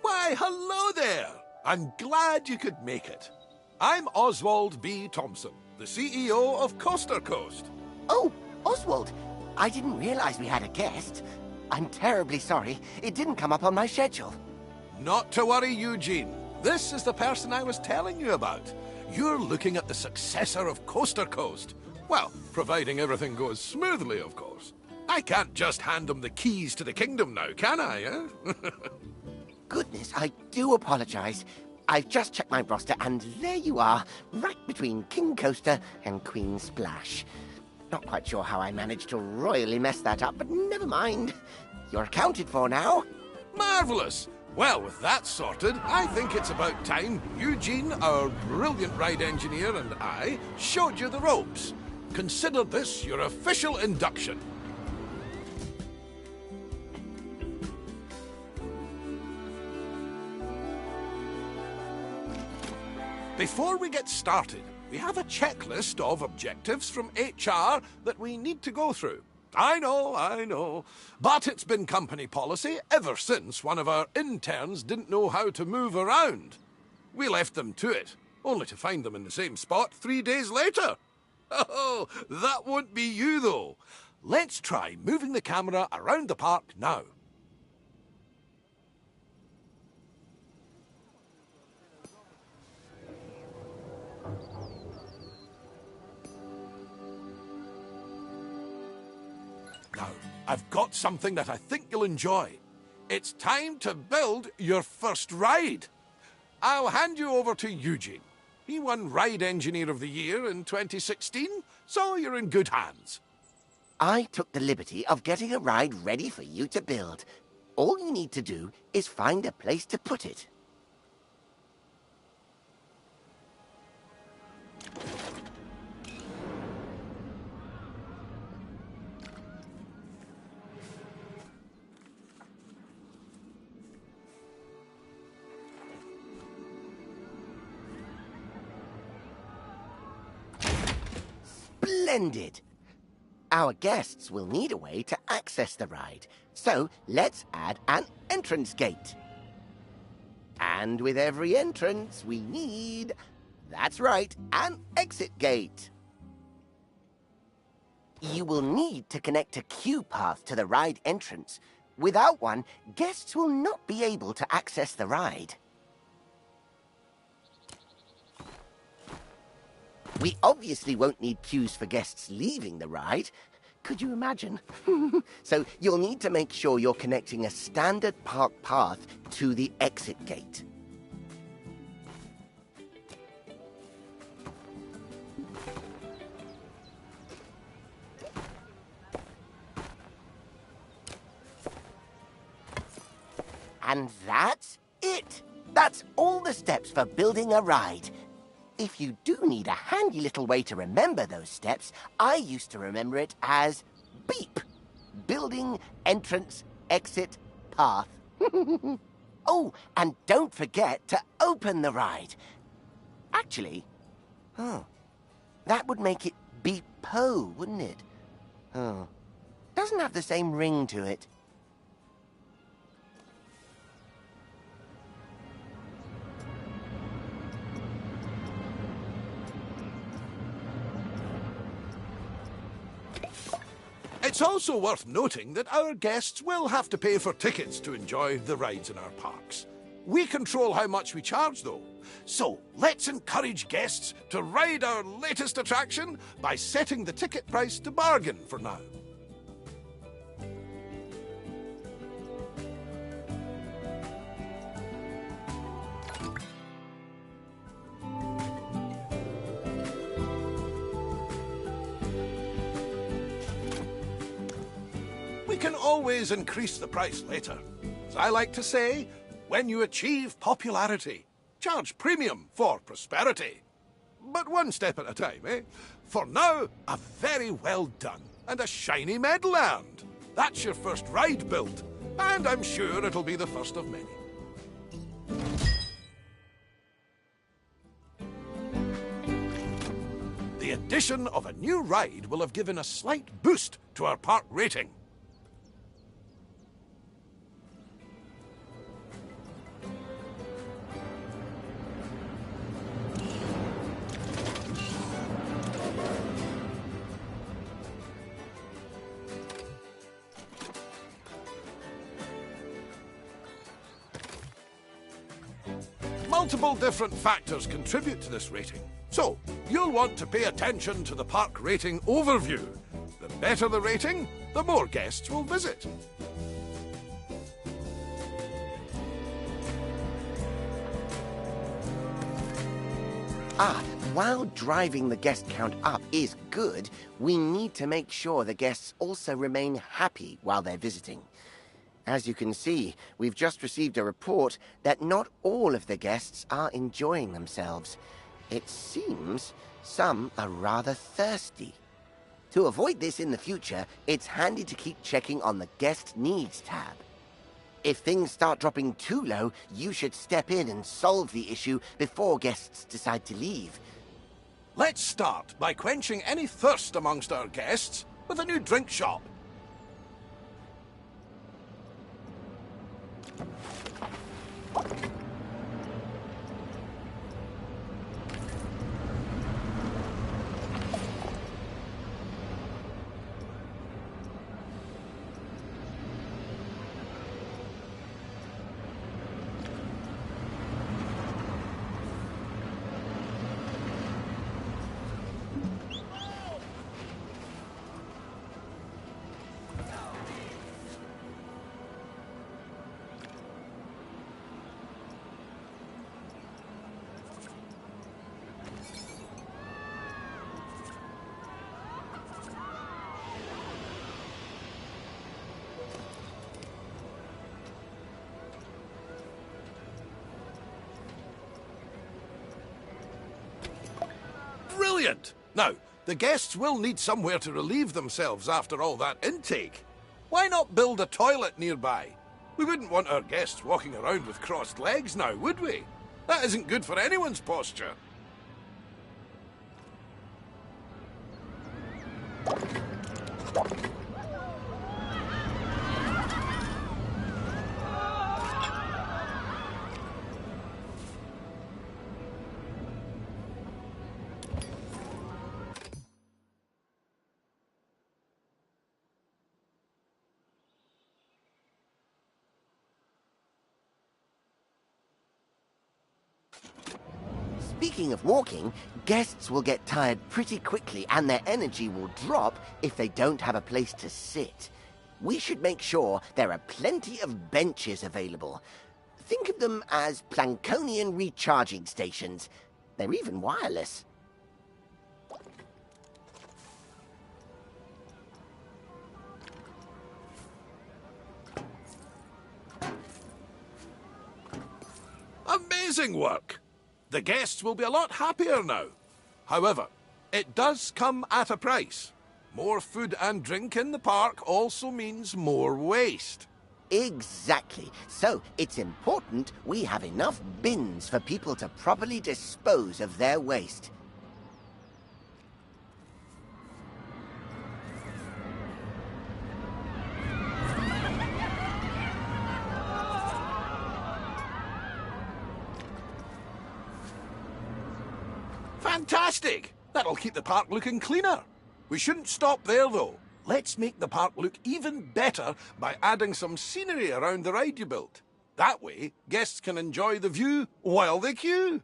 Why, hello there! I'm glad you could make it. I'm Oswald B. Thompson, the CEO of Coaster Coast. Oh, Oswald, I didn't realize we had a guest. I'm terribly sorry. It didn't come up on my schedule. Not to worry, Eugene. This is the person I was telling you about. You're looking at the successor of Coaster Coast. Well, providing everything goes smoothly, of course. I can't just hand him the keys to the kingdom now, can I, eh? Goodness, I do apologize. I've just checked my roster, and there you are, right between King Coaster and Queen Splash. Not quite sure how I managed to royally mess that up, but never mind. You're accounted for now. Marvellous! Well, with that sorted, I think it's about time Eugene, our brilliant ride engineer, and I showed you the ropes. Consider this your official induction. Before we get started, we have a checklist of objectives from HR that we need to go through. I know, but it's been company policy ever since one of our interns didn't know how to move around. We left them to it, only to find them in the same spot 3 days later. Oh, that won't be you, though. Let's try moving the camera around the park now. Now, I've got something that I think you'll enjoy. It's time to build your first ride. I'll hand you over to Eugene. He won Ride Engineer of the Year in 2016, so you're in good hands. I took the liberty of getting a ride ready for you to build. All you need to do is find a place to put it. Splendid! Our guests will need a way to access the ride, so let's add an entrance gate. And with every entrance, we need, that's right, an exit gate. You will need to connect a queue path to the ride entrance. Without one, guests will not be able to access the ride. We obviously won't need queues for guests leaving the ride. Could you imagine? So you'll need to make sure you're connecting a standard park path to the exit gate. And that's it. That's all the steps for building a ride. If you do need a handy little way to remember those steps, I used to remember it as BEEP. Building, entrance, exit, path. Oh, and don't forget to open the ride. Actually, that would make it Beep-po, wouldn't it? Doesn't have the same ring to it. It's also worth noting that our guests will have to pay for tickets to enjoy the rides in our parks. We control how much we charge, though. So let's encourage guests to ride our latest attraction by setting the ticket price to bargain for now. We can always increase the price later. As I like to say, when you achieve popularity, charge premium for prosperity. but one step at a time, eh? For now, a very well done and a shiny medal earned. That's your first ride built, and I'm sure it'll be the first of many. The addition of a new ride will have given a slight boost to our park rating. Multiple different factors contribute to this rating. So, you'll want to pay attention to the park rating overview. The better the rating, the more guests will visit. While driving the guest count up is good, we need to make sure the guests also remain happy while they're visiting. As you can see, we've just received a report that not all of the guests are enjoying themselves. It seems some are rather thirsty. To avoid this in the future, it's handy to keep checking on the Guest Needs tab. If things start dropping too low, you should step in and solve the issue before guests decide to leave. Let's start by quenching any thirst amongst our guests with a new drink shop. Brilliant! Now, the guests will need somewhere to relieve themselves after all that intake. Why not build a toilet nearby? We wouldn't want our guests walking around with crossed legs now, would we? That isn't good for anyone's posture. Speaking of walking, guests will get tired pretty quickly and their energy will drop if they don't have a place to sit. We should make sure there are plenty of benches available. Think of them as Plankonian recharging stations. They're even wireless. Amazing work! The guests will be a lot happier now. However, it does come at a price. More food and drink in the park also means more waste. Exactly. So it's important we have enough bins for people to properly dispose of their waste. Fantastic! That'll keep the park looking cleaner. We shouldn't stop there, though. Let's make the park look even better by adding some scenery around the ride you built. That way, guests can enjoy the view while they queue.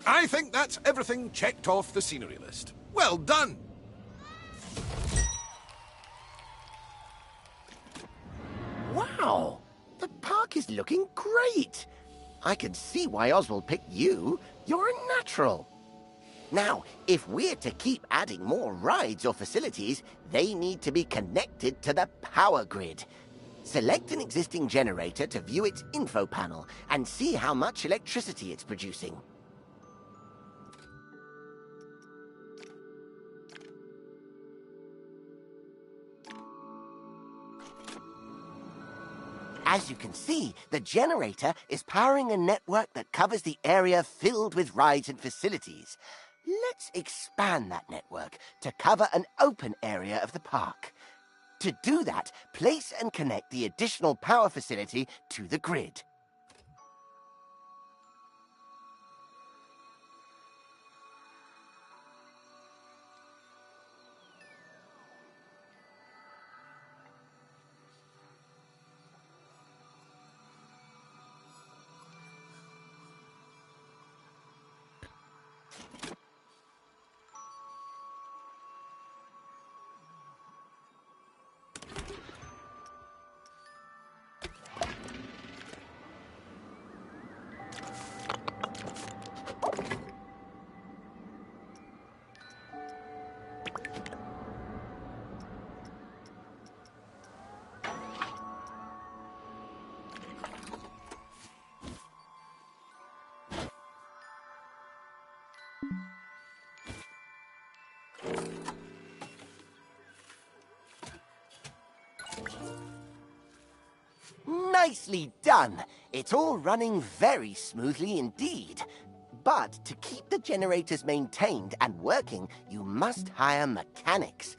I think that's everything checked off the scenery list. Well done! Wow! The park is looking great! I can see why Oswald picked you. You're a natural. Now, if we're to keep adding more rides or facilities, they need to be connected to the power grid. Select an existing generator to view its info panel and see how much electricity it's producing. As you can see, the generator is powering a network that covers the area filled with rides and facilities. Let's expand that network to cover an open area of the park. To do that, place and connect the additional power facility to the grid. Nicely done! It's all running very smoothly indeed. But to keep the generators maintained and working, you must hire mechanics.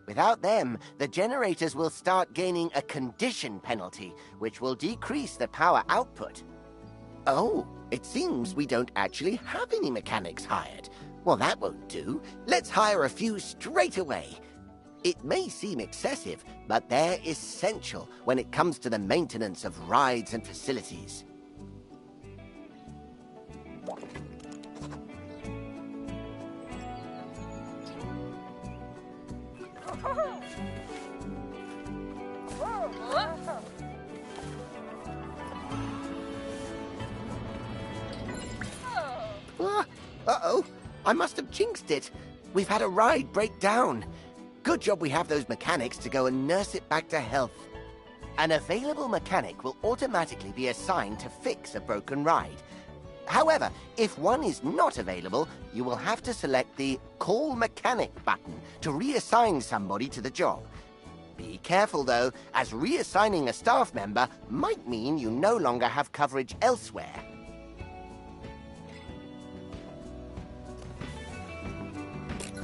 Without them, the generators will start gaining a condition penalty, which will decrease the power output. Oh, it seems we don't actually have any mechanics hired. Well, that won't do. Let's hire a few straight away. It may seem excessive, but they're essential when it comes to the maintenance of rides and facilities. Uh-oh, I must have jinxed it. We've had a ride break down. Good job we have those mechanics to go and nurse it back to health. An available mechanic will automatically be assigned to fix a broken ride. However, if one is not available, you will have to select the Call Mechanic button to reassign somebody to the job. Be careful, though, as reassigning a staff member might mean you no longer have coverage elsewhere.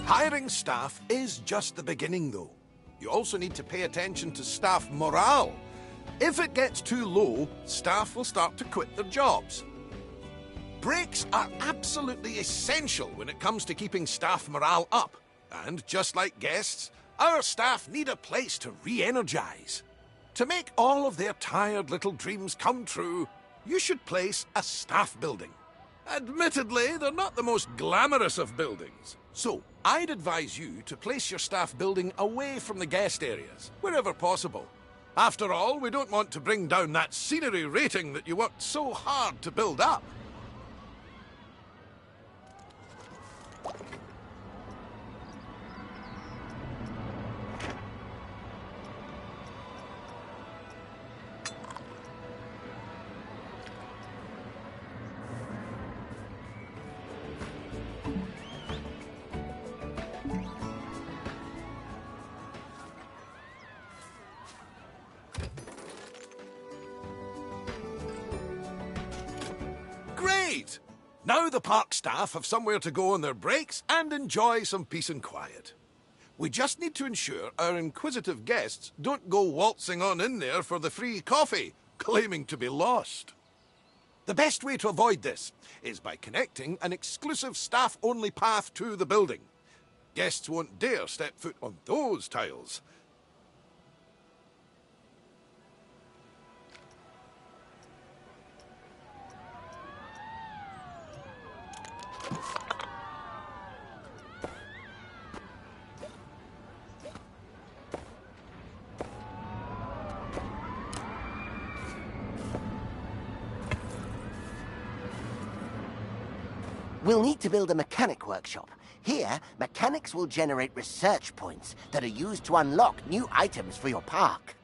Hiring staff is just the beginning, though. You also need to pay attention to staff morale. If it gets too low, staff will start to quit their jobs. Breaks are absolutely essential when it comes to keeping staff morale up. And just like guests, our staff need a place to re-energize. To make all of their tired little dreams come true, you should place a staff building. Admittedly, they're not the most glamorous of buildings. So, I'd advise you to place your staff building away from the guest areas, wherever possible. After all, we don't want to bring down that scenery rating that you worked so hard to build up. Great! Now the park staff have somewhere to go on their breaks and enjoy some peace and quiet. We just need to ensure our inquisitive guests don't go waltzing on in there for the free coffee, claiming to be lost. The best way to avoid this is by connecting an exclusive staff-only path to the building. Guests won't dare step foot on those tiles. We'll need to build a mechanic workshop. Here, mechanics will generate research points that are used to unlock new items for your park.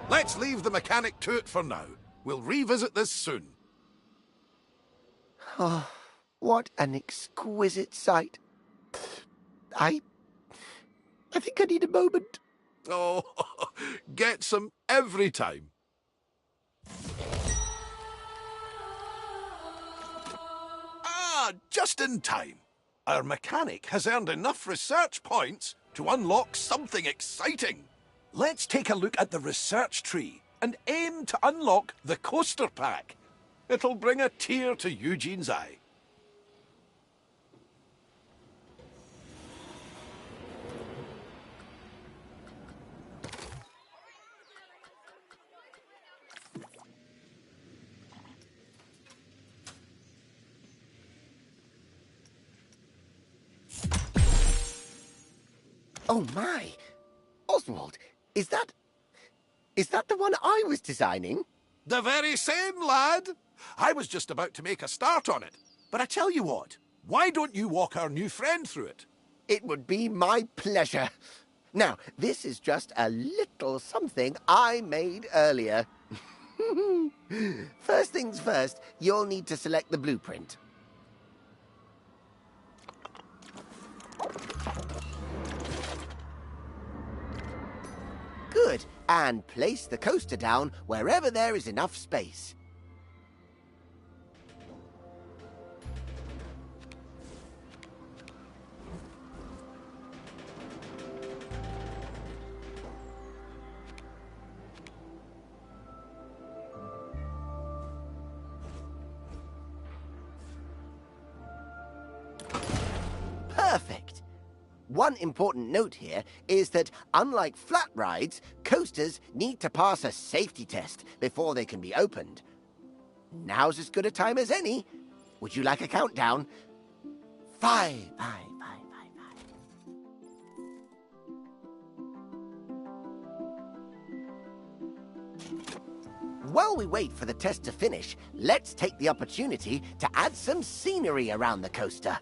Let's leave the mechanic to it for now. We'll revisit this soon. Oh, what an exquisite sight. I think I need a moment. Oh, get some every time. Ah, just in time. Our mechanic has earned enough research points to unlock something exciting. Let's take a look at the research tree and aim to unlock the coaster pack. It'll bring a tear to Eugene's eye. Oh my! Oswald, is that the one I was designing? The very same, lad. I was just about to make a start on it. But I tell you what, why don't you walk our new friend through it? It would be my pleasure. Now, this is just a little something I made earlier. First things first, you'll need to select the blueprint. Good, and place the coaster down wherever there is enough space. Perfect. One important note here is that, unlike flat rides, coasters need to pass a safety test before they can be opened. Now's as good a time as any. Would you like a countdown? 5, 5, 5, 5, 5. While we wait for the test to finish, let's take the opportunity to add some scenery around the coaster.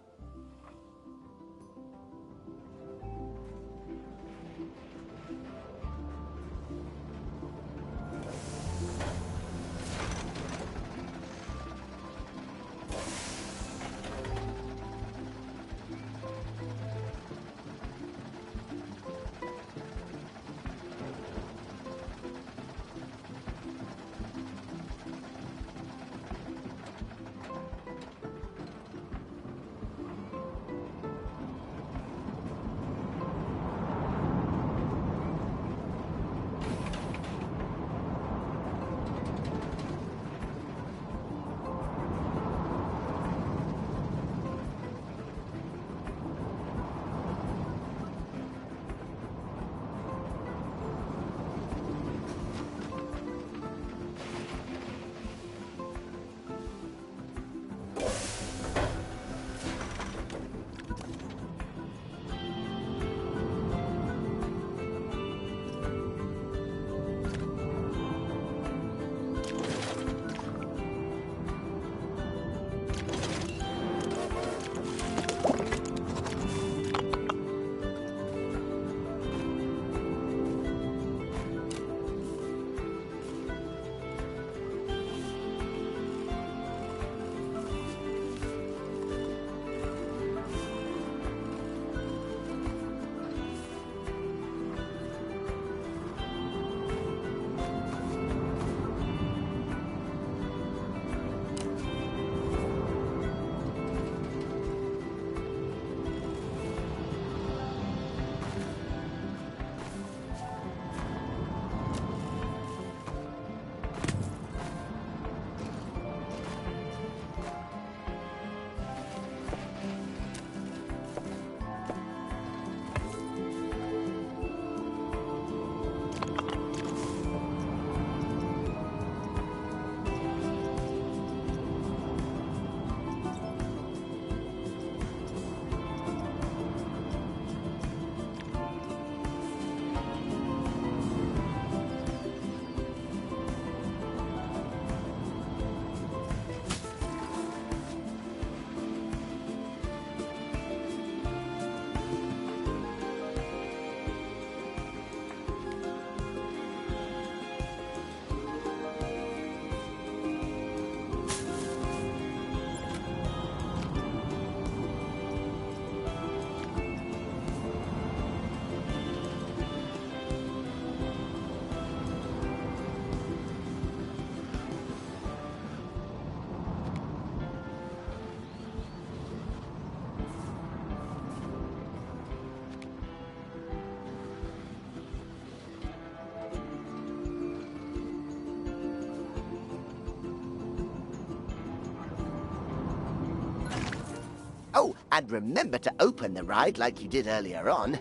Oh, and remember to open the ride like you did earlier on.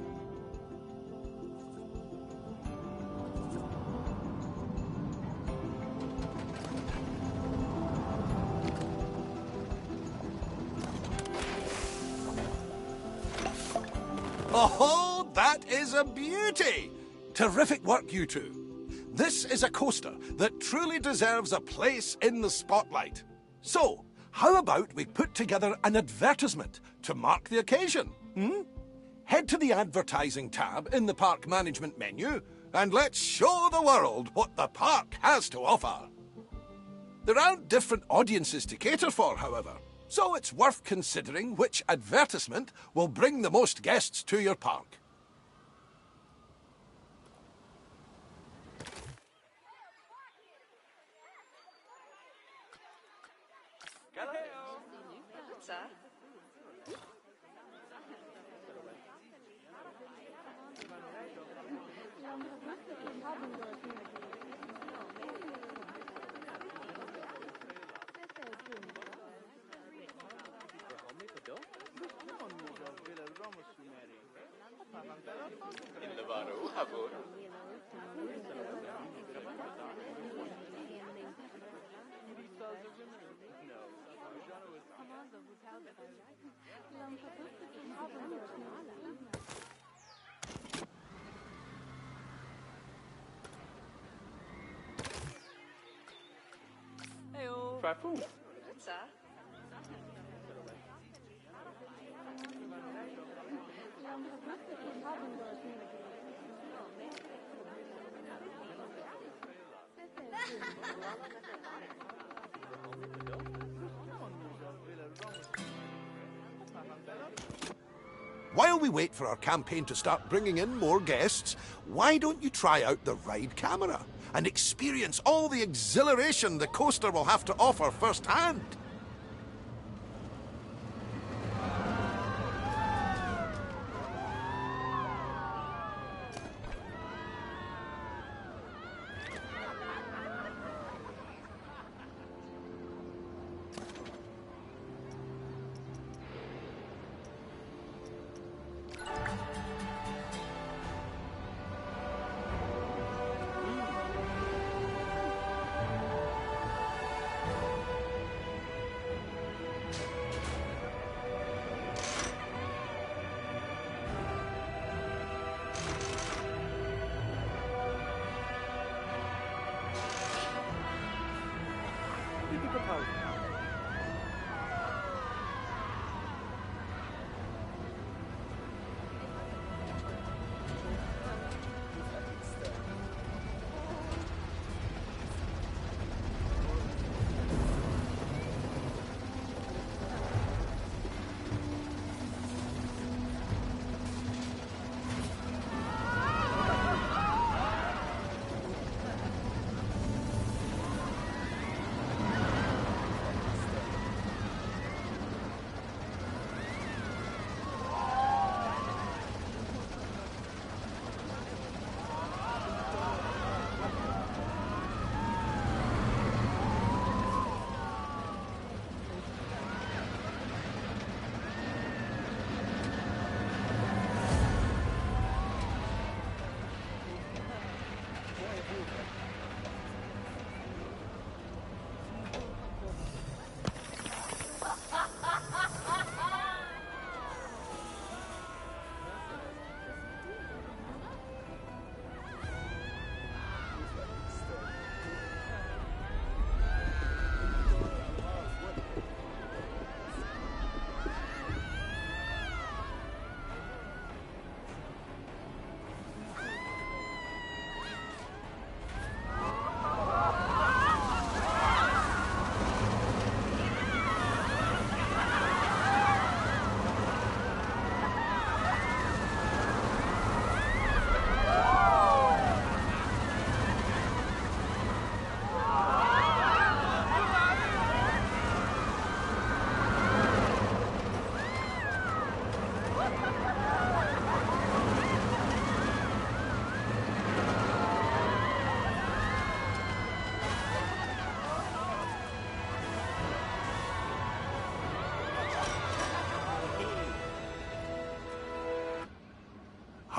Oh, that is a beauty! Terrific work, you two. This is a coaster that truly deserves a place in the spotlight. So, how about we put together an advertisement to mark the occasion? Head to the advertising tab in the park management menu and let's show the world what the park has to offer. There aren't different audiences to cater for, however, so it's worth considering which advertisement will bring the most guests to your park. While we wait for our campaign to start bringing in more guests, why don't you try out the ride camera and experience all the exhilaration the coaster will have to offer firsthand?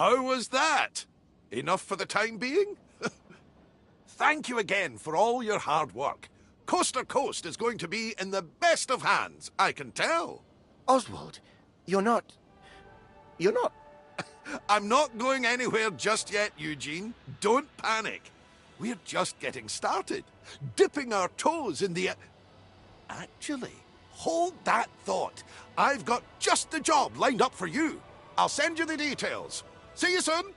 How was that? Enough for the time being? Thank you again for all your hard work. Coaster Coast is going to be in the best of hands, I can tell. Oswald, you're not... I'm not going anywhere just yet, Eugene. Don't panic. We're just getting started, dipping our toes in the... Actually, hold that thought. I've got just the job lined up for you. I'll send you the details. See you soon.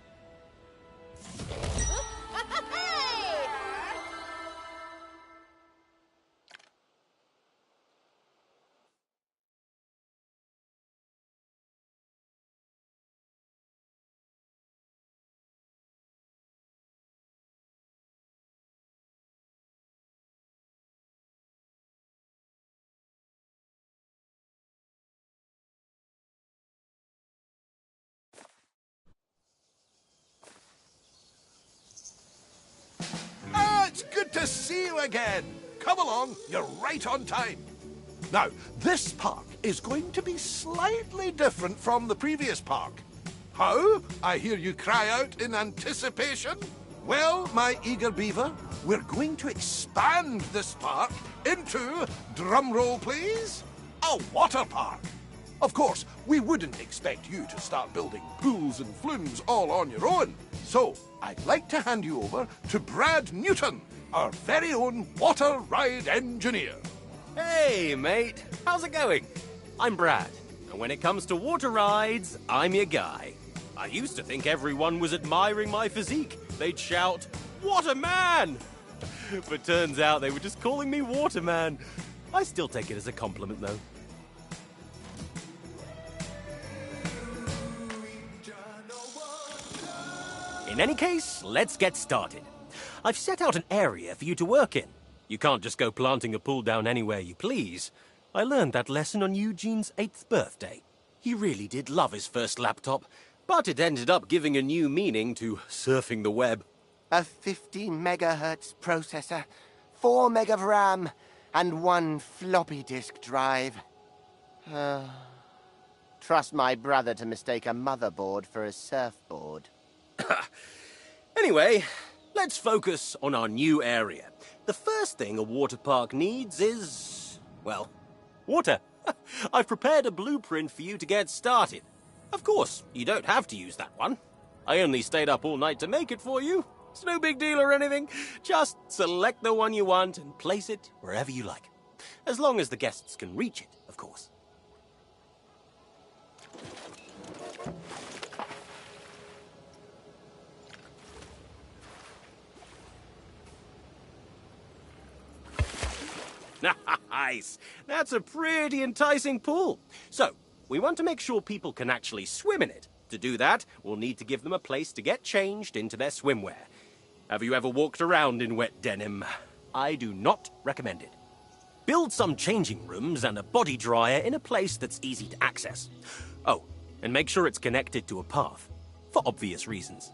It's good to see you again. Come along, you're right on time. Now, this park is going to be slightly different from the previous park. How? I hear you cry out in anticipation. Well, my eager beaver, we're going to expand this park into, drumroll please, a water park. Of course, we wouldn't expect you to start building pools and flumes all on your own. So, I'd like to hand you over to Brad Newton, our very own water ride engineer. Hey, mate. How's it going? I'm Brad, and when it comes to water rides, I'm your guy. I used to think everyone was admiring my physique. They'd shout, "Waterman!" But turns out they were just calling me Waterman. I still take it as a compliment, though. In any case, let's get started. I've set out an area for you to work in. You can't just go planting a pool down anywhere you please. I learned that lesson on Eugene's 8th birthday. He really did love his first laptop, but it ended up giving a new meaning to surfing the web. A 15 megahertz processor, 4 meg of RAM, and 1 floppy disk drive. Trust my brother to mistake a motherboard for a surfboard. Anyway, let's focus on our new area. The first thing a water park needs is, well, water. I've prepared a blueprint for you to get started. Of course, you don't have to use that one. I only stayed up all night to make it for you. It's no big deal or anything. Just select the one you want and place it wherever you like. As long as the guests can reach it, of course. Nice! That's a pretty enticing pool. So, we want to make sure people can actually swim in it. To do that, we'll need to give them a place to get changed into their swimwear. Have you ever walked around in wet denim? I do not recommend it. Build some changing rooms and a body dryer in a place that's easy to access. Oh, and make sure it's connected to a path, for obvious reasons.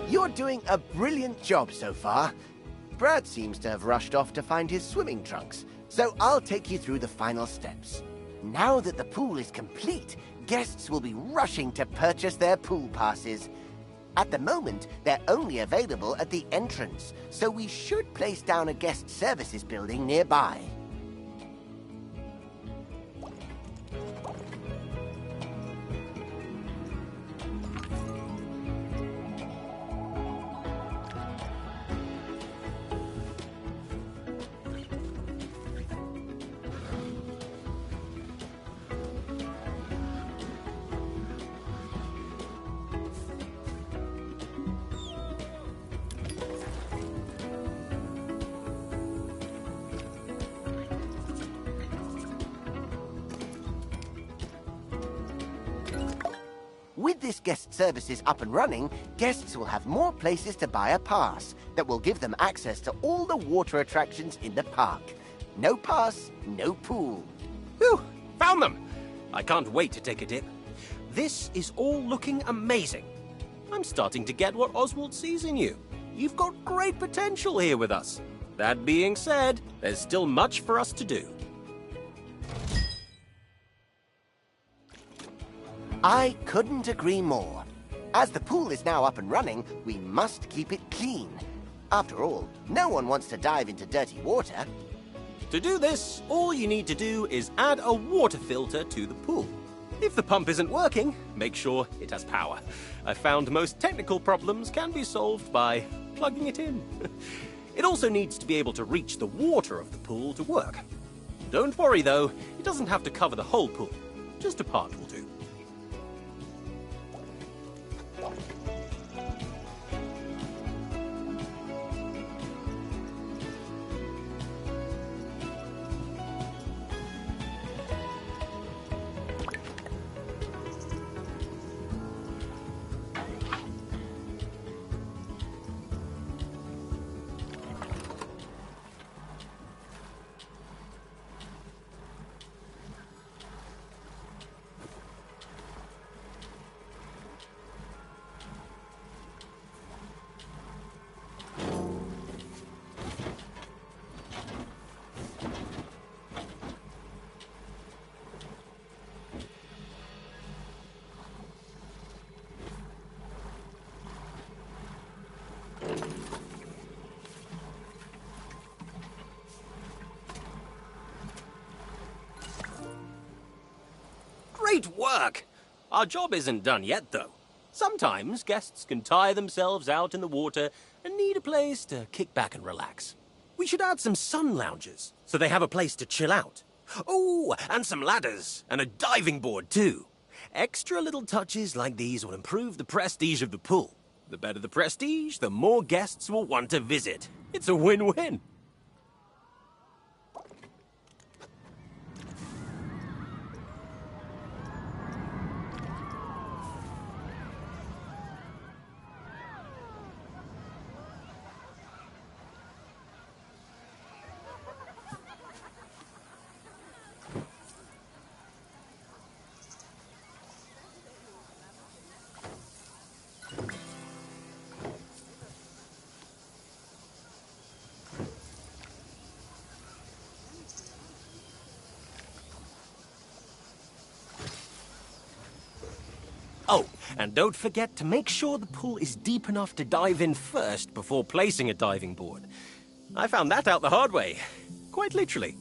You're doing a brilliant job so far. Brad seems to have rushed off to find his swimming trunks, so I'll take you through the final steps. Now that the pool is complete, guests will be rushing to purchase their pool passes. At the moment, they're only available at the entrance, so we should place down a guest services building nearby. With this guest services up and running, guests will have more places to buy a pass that will give them access to all the water attractions in the park. No pass, no pool. Whew! Found them! I can't wait to take a dip. This is all looking amazing. I'm starting to get what Oswald sees in you. You've got great potential here with us. That being said, there's still much for us to do. I couldn't agree more. As the pool is now up and running, we must keep it clean. After all, no one wants to dive into dirty water. To do this, all you need to do is add a water filter to the pool. If the pump isn't working, make sure it has power. I found most technical problems can be solved by plugging it in. It also needs to be able to reach the water of the pool to work. Don't worry though, it doesn't have to cover the whole pool. Just a part will do. Great work! Our job isn't done yet, though. Sometimes guests can tire themselves out in the water and need a place to kick back and relax. We should add some sun lounges so they have a place to chill out. Oh, and some ladders and a diving board, too. Extra little touches like these will improve the prestige of the pool. The better the prestige, the more guests will want to visit. It's a win-win. Oh, and don't forget to make sure the pool is deep enough to dive in first before placing a diving board. I found that out the hard way, quite literally.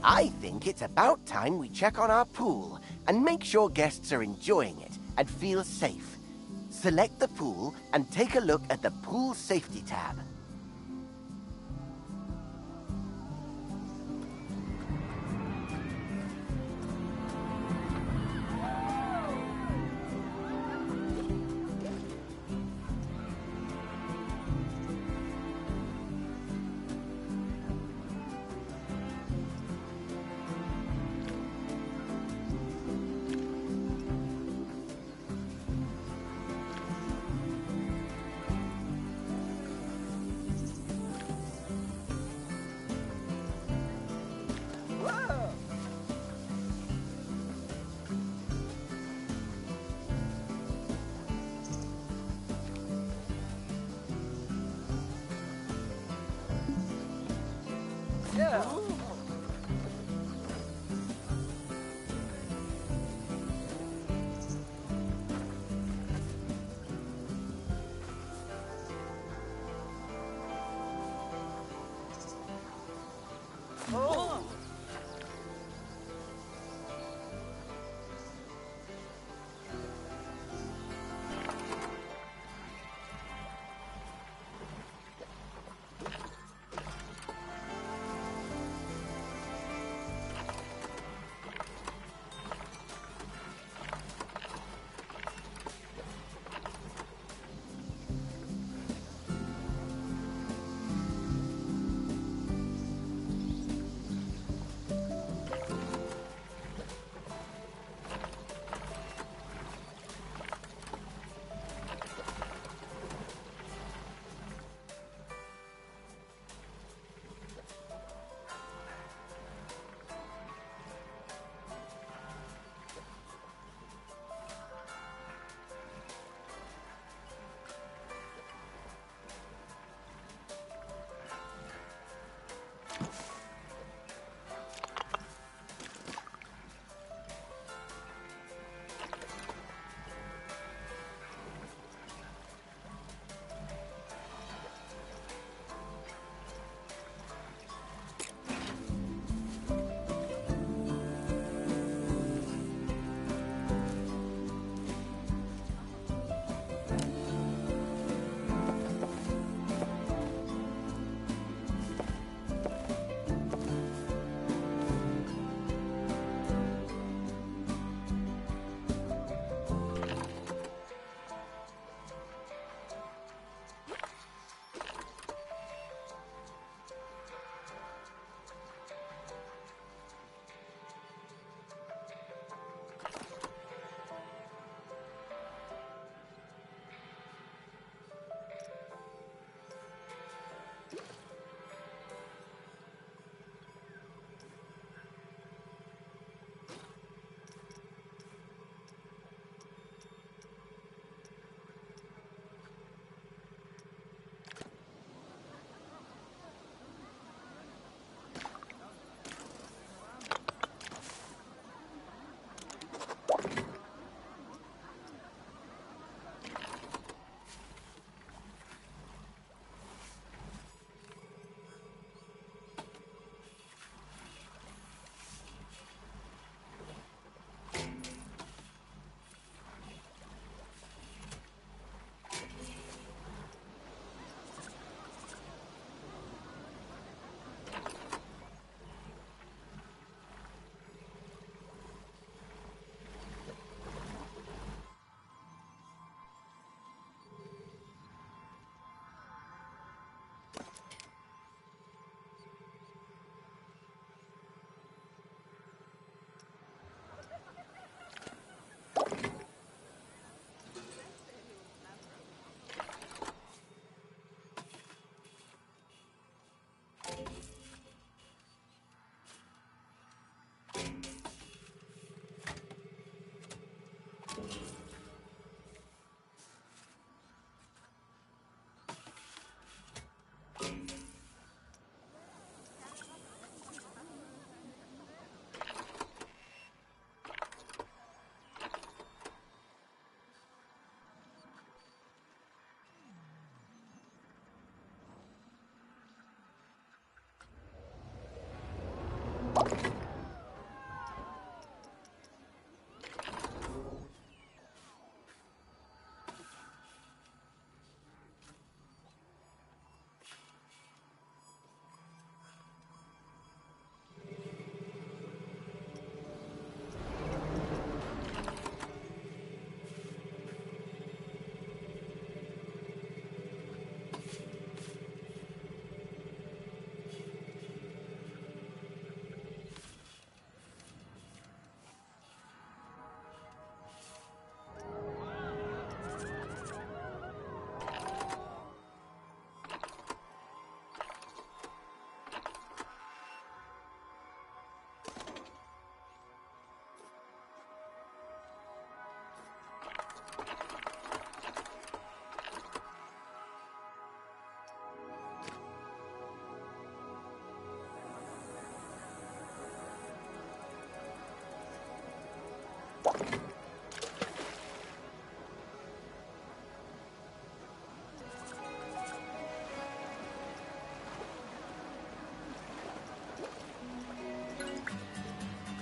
I think it's about time we check on our pool and make sure guests are enjoying it and feel safe. Select the pool and take a look at the Pool Safety tab.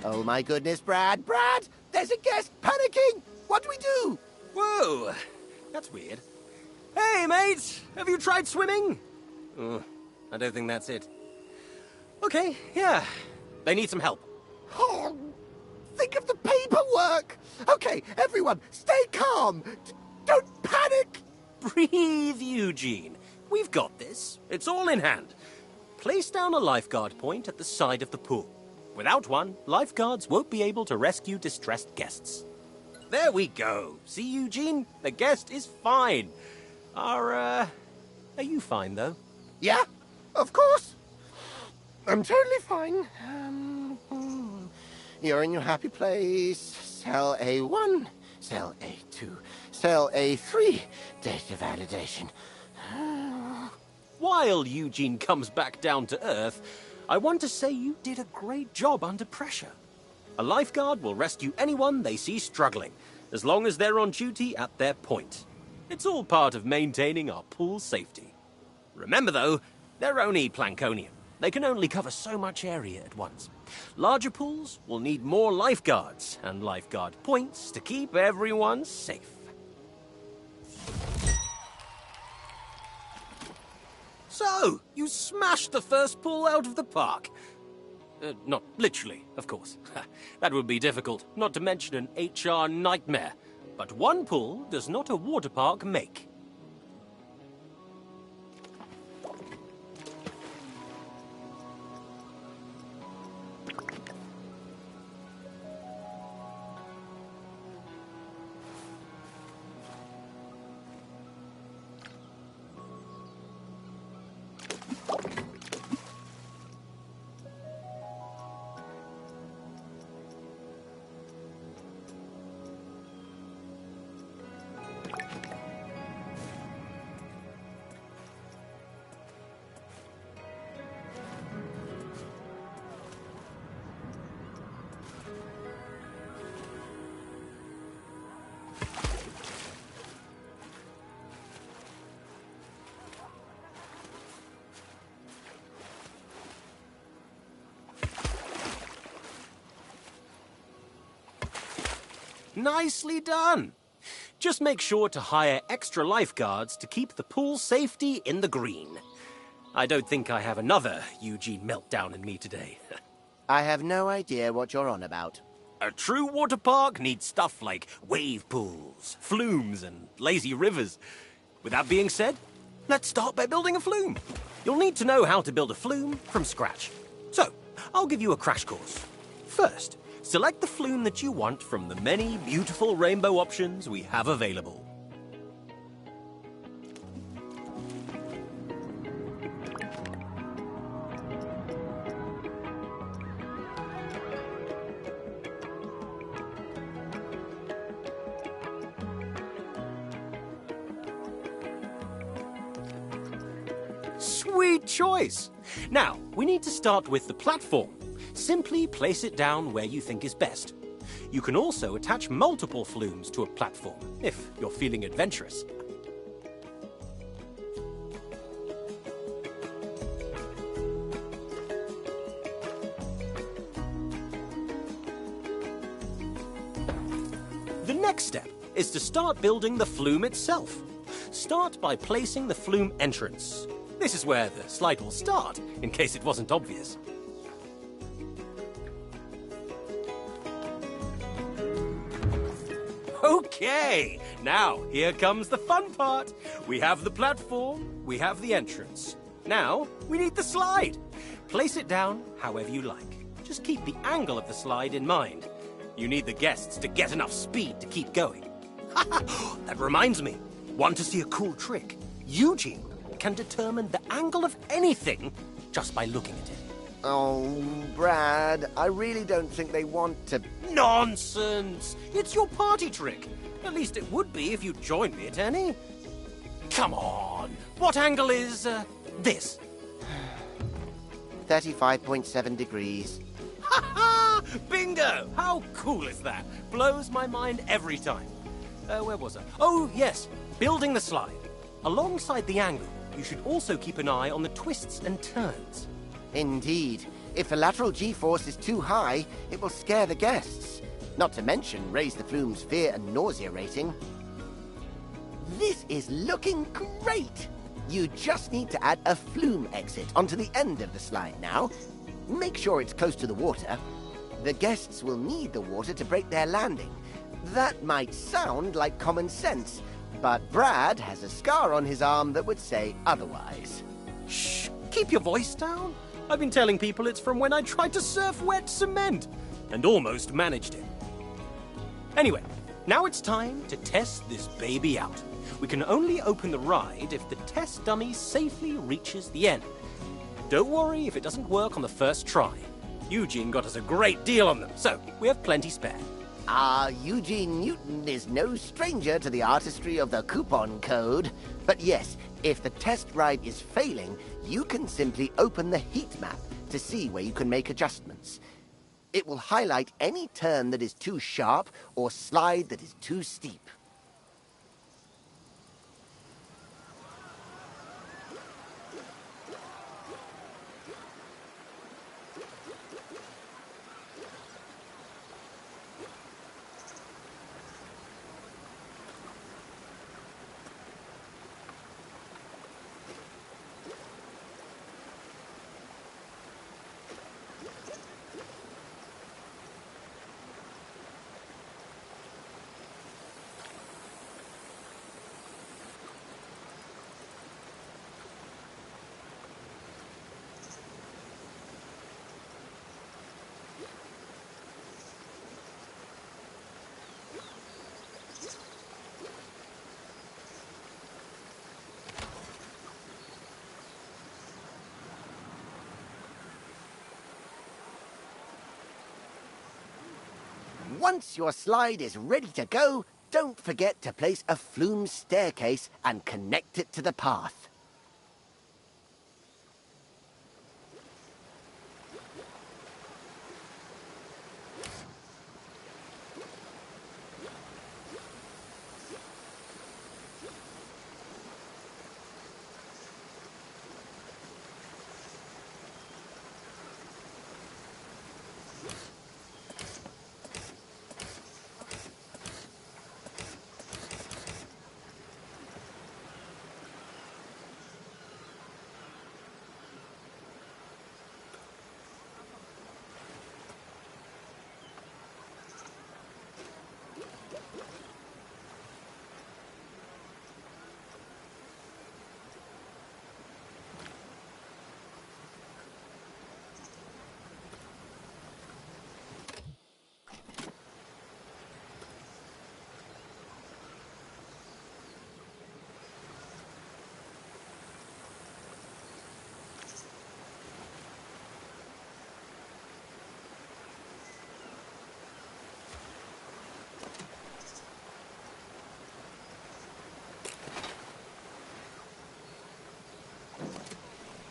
Oh, my goodness, Brad! Brad! There's a guest panicking! What do we do? Whoa, that's weird. Hey, mate! Have you tried swimming? I don't think that's it. Okay, yeah. They need some help. Oh, think of the paperwork! Okay, everyone, stay calm! Don't panic! Breathe, Eugene. We've got this. It's all in hand. Place down a lifeguard point at the side of the pool. Without one, lifeguards won't be able to rescue distressed guests. There we go. See, Eugene? The guest is fine. Are you fine, though? Yeah, of course. I'm totally fine. You're in your happy place. Cell A1, cell A2, cell A3. Data validation. While Eugene comes back down to Earth, I want to say you did a great job under pressure. A lifeguard will rescue anyone they see struggling, as long as they're on duty at their point. It's all part of maintaining our pool's safety. Remember, though, they're only Plankonian. They can only cover so much area at once. Larger pools will need more lifeguards and lifeguard points to keep everyone safe. So, you smashed the first pool out of the park. Not literally, of course. That would be difficult, not to mention an HR nightmare. But one pool does not a water park make. Nicely done. Just make sure to hire extra lifeguards to keep the pool safety in the green. I don't think I have another Eugene meltdown in me today. I have no idea what you're on about. A true water park needs stuff like wave pools, flumes, and lazy rivers. With that being said, let's start by building a flume. You'll need to know how to build a flume from scratch. So, I'll give you a crash course. First, select the flume that you want from the many beautiful rainbow options we have available. Sweet choice! Now, we need to start with the platform. Simply place it down where you think is best. You can also attach multiple flumes to a platform, if you're feeling adventurous. The next step is to start building the flume itself. Start by placing the flume entrance. This is where the slide will start, in case it wasn't obvious. Okay, now here comes the fun part. We have the platform, we have the entrance. Now, we need the slide. Place it down however you like. Just keep the angle of the slide in mind. You need the guests to get enough speed to keep going. That reminds me. Want to see a cool trick? Eugene can determine the angle of anything just by looking at it. Oh, Brad, I really don't think they want to... Nonsense! It's your party trick. At least it would be if you joined me at any. Come on! What angle is, this? 35.7 degrees. Ha ha! Bingo! How cool is that? Blows my mind every time. Where was I? Oh, yes. Building the slide. Alongside the angle, you should also keep an eye on the twists and turns. Indeed. If the lateral G-force is too high, it will scare the guests. Not to mention raise the flume's fear and nausea rating. This is looking great! You just need to add a flume exit onto the end of the slide now. Make sure it's close to the water. The guests will need the water to break their landing. That might sound like common sense, but Brad has a scar on his arm that would say otherwise. Shh! Keep your voice down. I've been telling people it's from when I tried to surf wet cement and almost managed it. Anyway, now it's time to test this baby out. We can only open the ride if the test dummy safely reaches the end. Don't worry if it doesn't work on the first try. Eugene got us a great deal on them, so we have plenty spare. Eugene Newton is no stranger to the artistry of the coupon code. But yes, if the test ride is failing, you can simply open the heat map to see where you can make adjustments. It will highlight any turn that is too sharp or slide that is too steep. Once your slide is ready to go, don't forget to place a flume staircase and connect it to the path.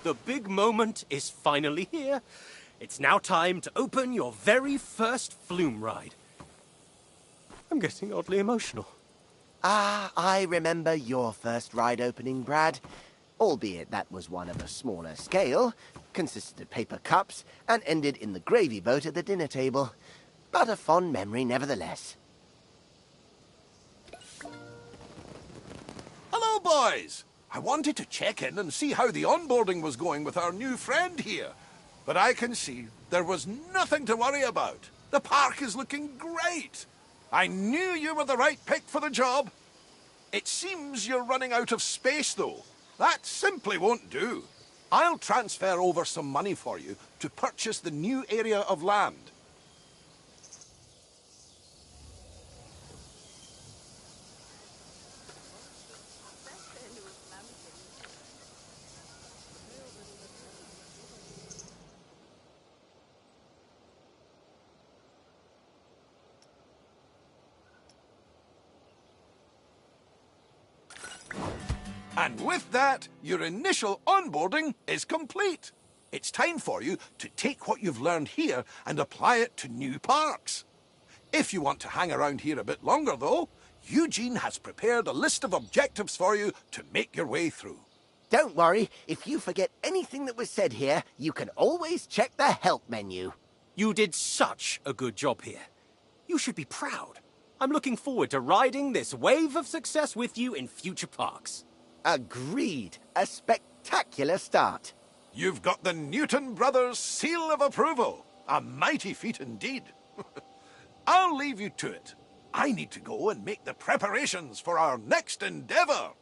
The big moment is finally here. It's now time to open your very first flume ride. I'm getting oddly emotional. I remember your first ride opening, Brad. Albeit that was one of a smaller scale, consisted of paper cups, and ended in the gravy boat at the dinner table. But a fond memory nevertheless. Hello, boys! I wanted to check in and see how the onboarding was going with our new friend here. But I can see there was nothing to worry about. The park is looking great. I knew you were the right pick for the job. It seems you're running out of space, though. That simply won't do. I'll transfer over some money for you to purchase the new area of land. And with that, your initial onboarding is complete. It's time for you to take what you've learned here and apply it to new parks. If you want to hang around here a bit longer, though, Eugene has prepared a list of objectives for you to make your way through. Don't worry, if you forget anything that was said here, you can always check the help menu. You did such a good job here. You should be proud. I'm looking forward to riding this wave of success with you in future parks. Agreed. A spectacular start. You've got the Newton Brothers seal of approval. A mighty feat indeed. I'll leave you to it. I need to go and make the preparations for our next endeavor.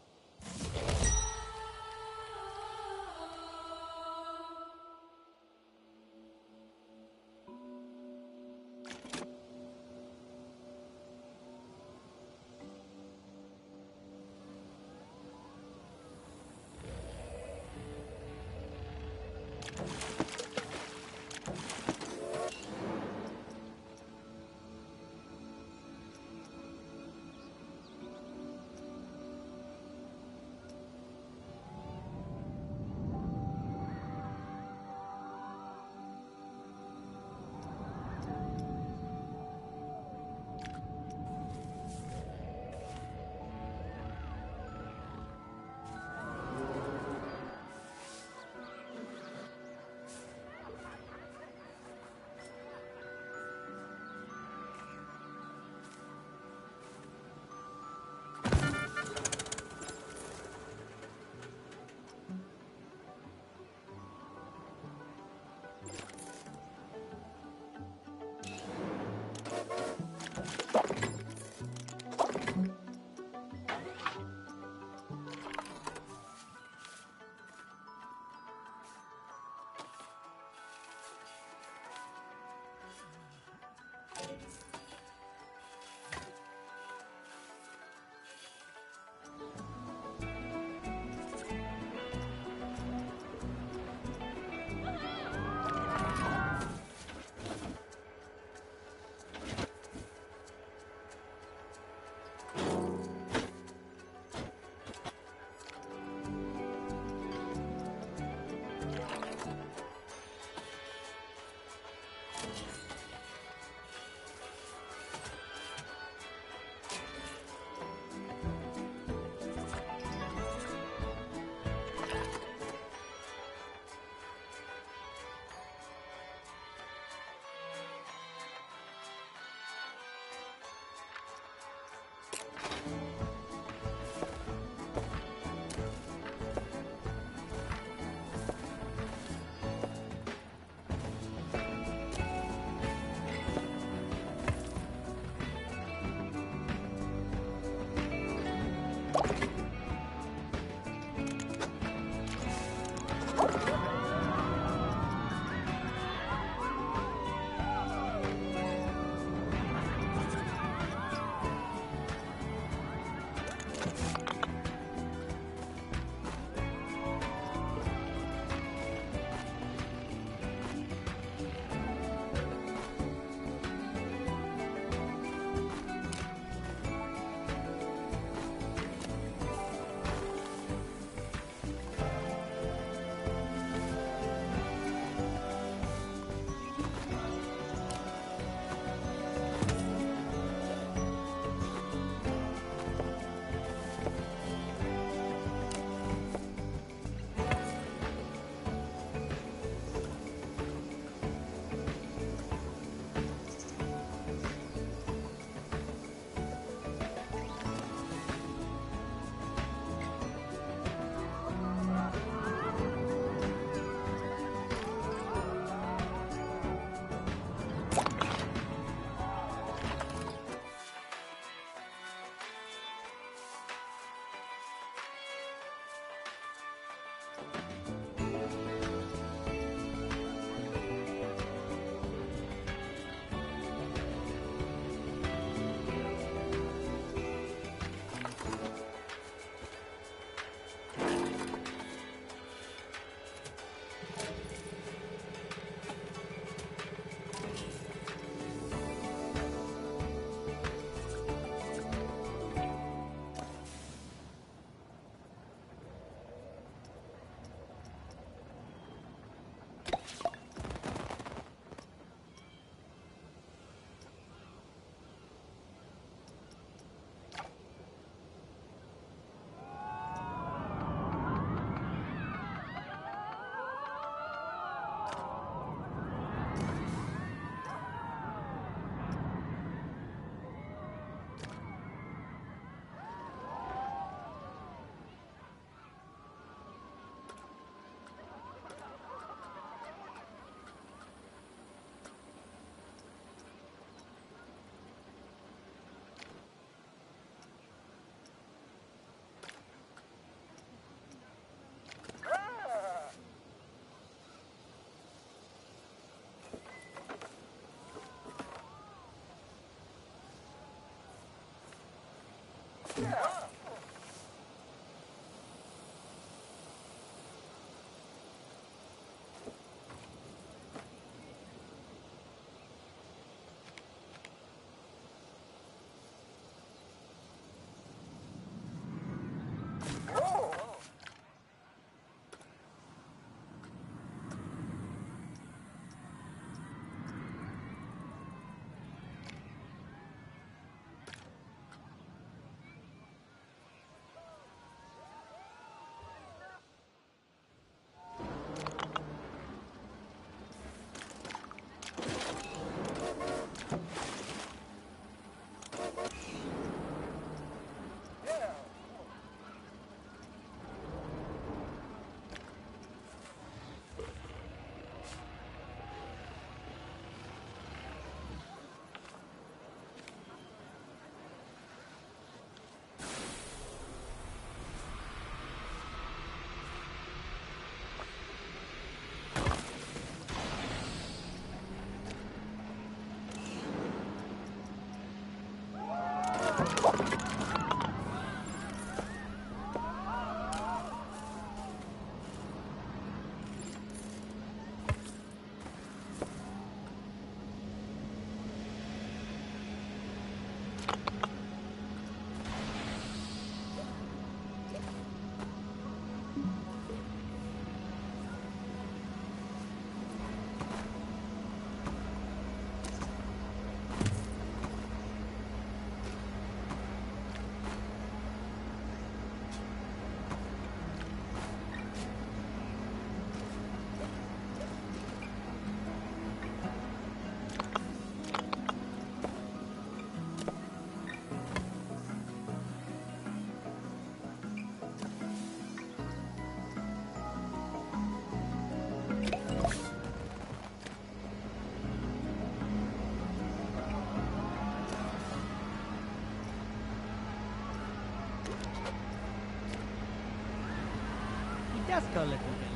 Just a little bit.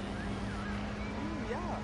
Yeah.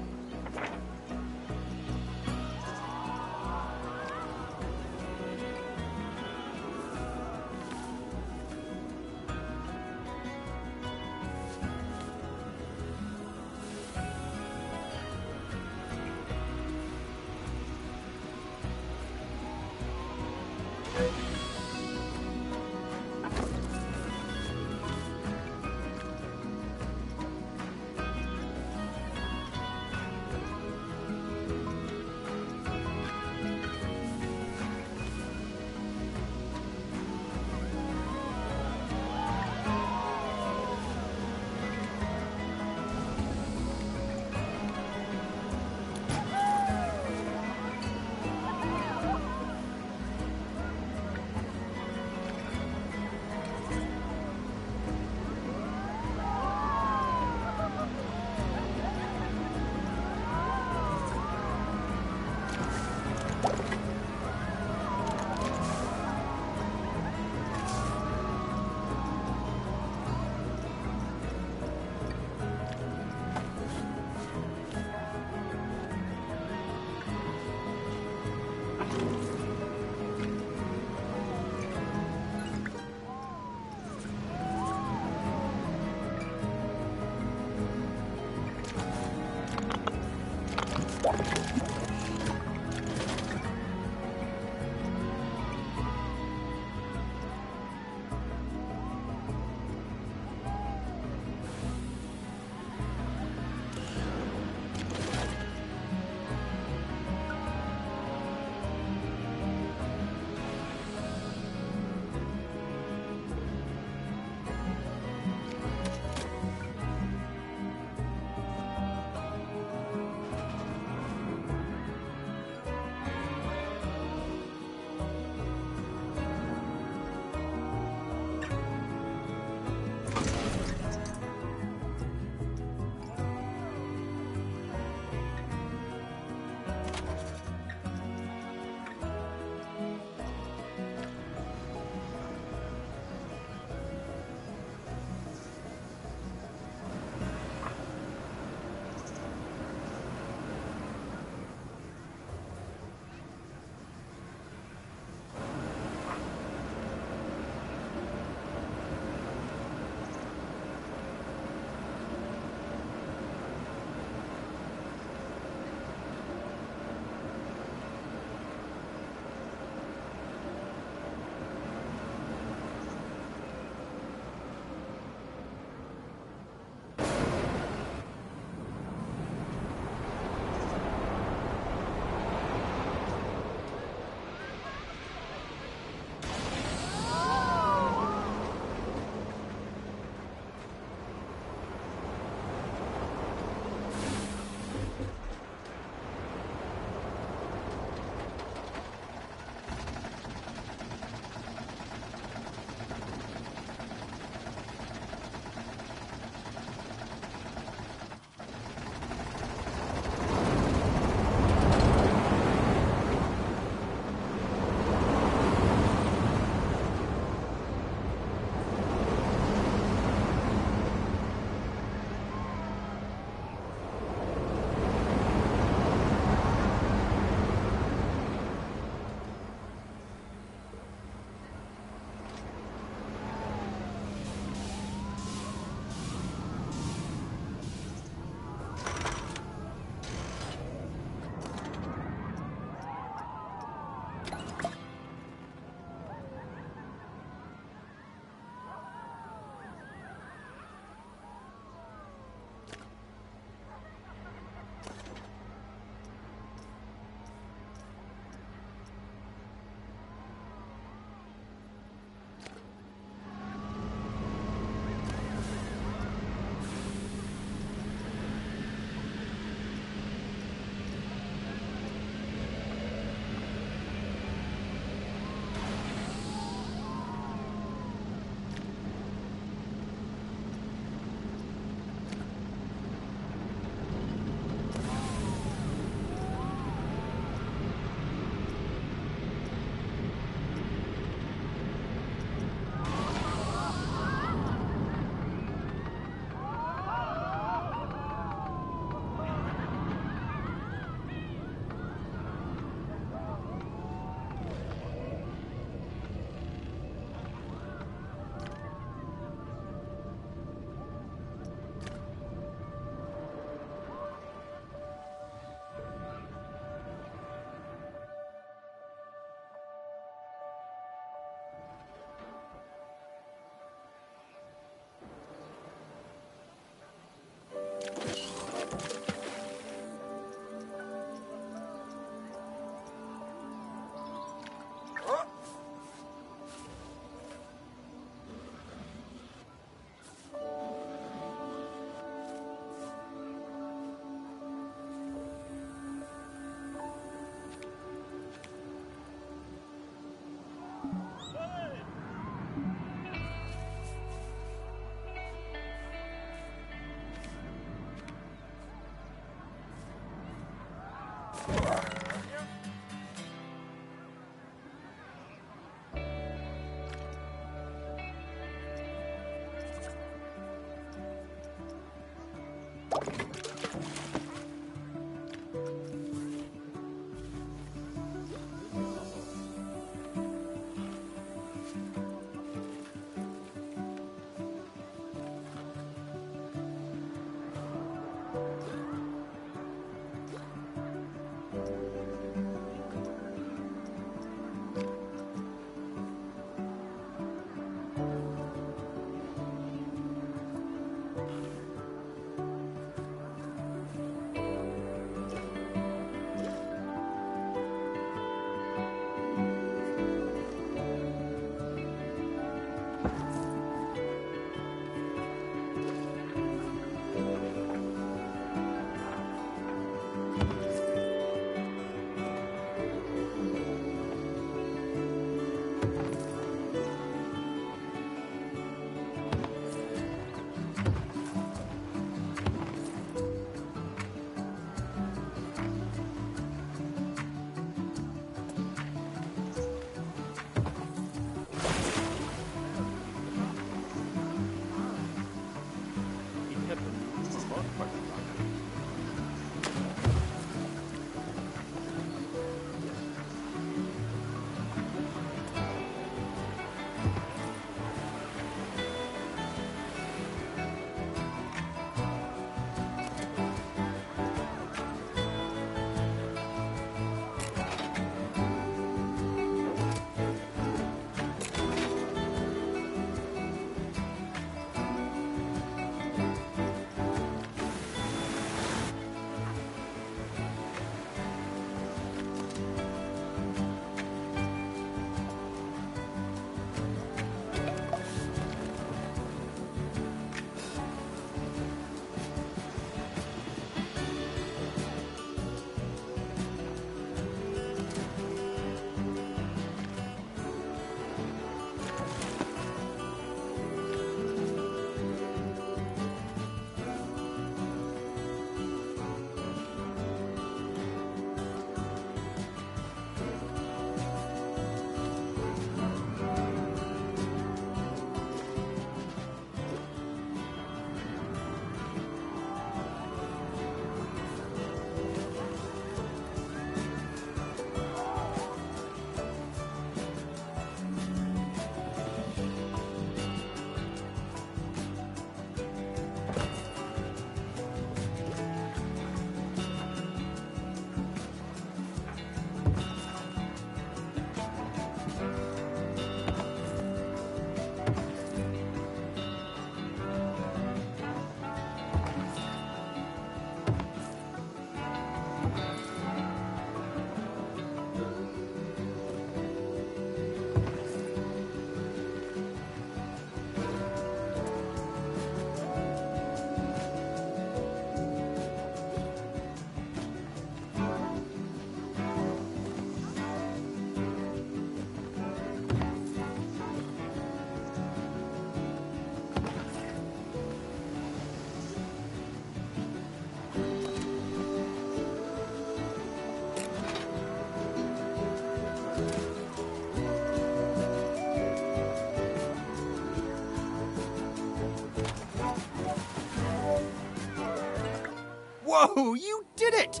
Whoa, you did it!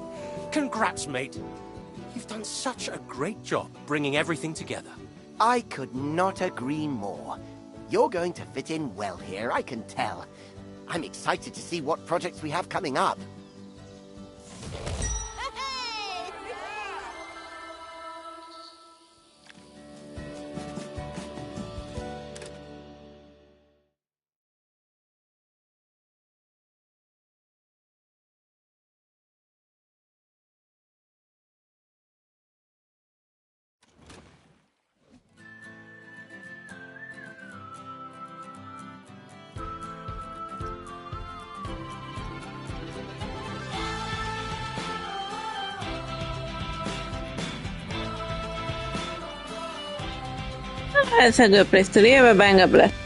Congrats, mate. You've done such a great job bringing everything together. I could not agree more. You're going to fit in well here, I can tell. I'm excited to see what projects we have coming up. Essa prehistoria vai bem, blé.